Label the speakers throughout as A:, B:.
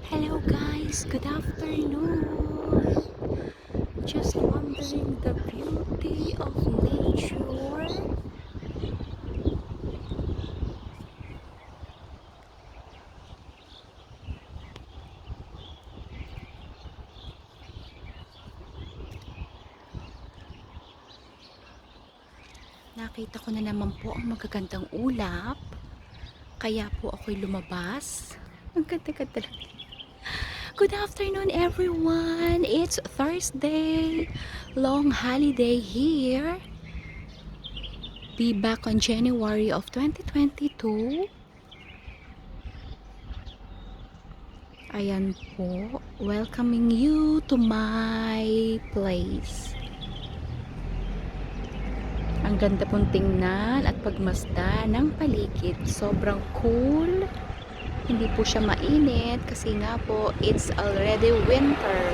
A: Hello guys, good afternoon. Just wondering the beauty of nature. Nakita ko na naman po ang magagandang ulap. Kaya po ako'y lumabas. Ang ganda-ganda lang. Good afternoon everyone. It's Thursday. Long holiday here. Be back on January of 2022. Ayan po, welcoming you to my place. Ang ganda pong tingnan at pagmasdan ng paligid. Sobrang cool. Hindi po siya mainit kasi nga po, it's already winter.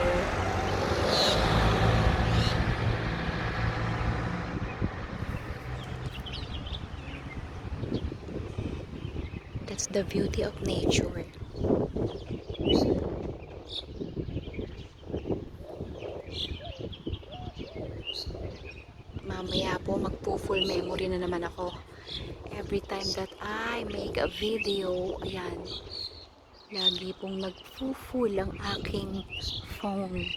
A: That's the beauty of nature. Mamaya po magpo-full memory na naman ako. Every time that I make a video, ayan, lagi pong nag-full ang aking phone.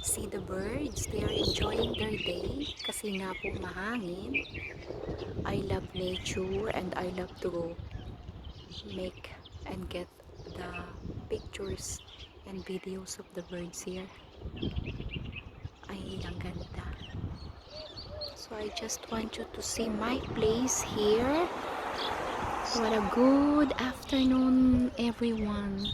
A: See the birds, they are enjoying their day kasi nga po mahangin. I love nature and I love to make and get the pictures and videos of the birds here. Ay, ang ganda. So I just want you to see my place here. What a good afternoon, everyone.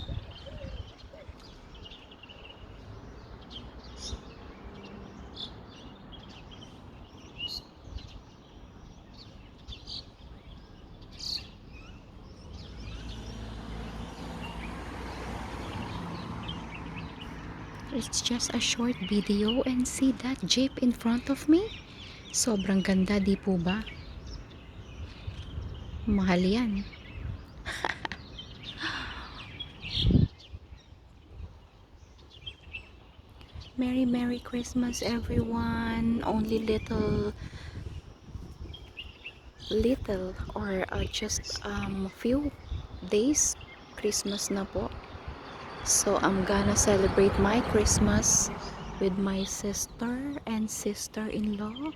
A: It's just a short video and see that jeep in front of me. Sobrang ganda, di po ba? Mahal yan. Merry Christmas everyone. Only little or just few days Christmas na po. So I'm gonna celebrate my Christmas with my sister and sister-in-law.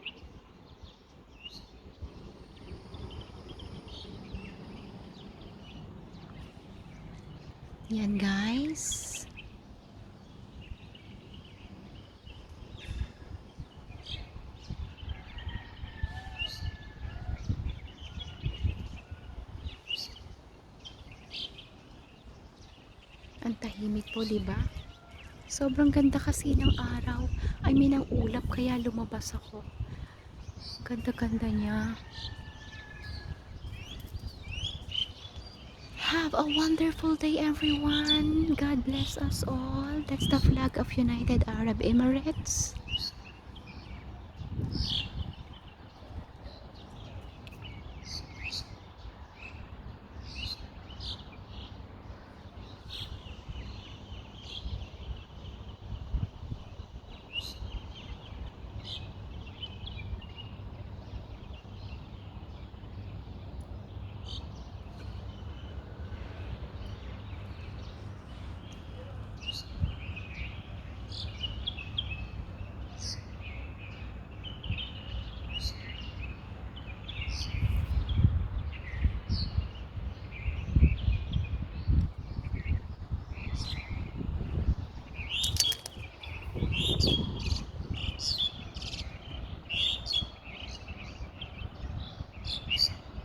A: Yan guys. Ang tahimik po, di ba? Sobrang ganda kasi ng araw. I mean, ang ulap kaya lumabas ako. Ganda-ganda niya. Have a wonderful day, everyone. God bless us all. That's the flag of United Arab Emirates.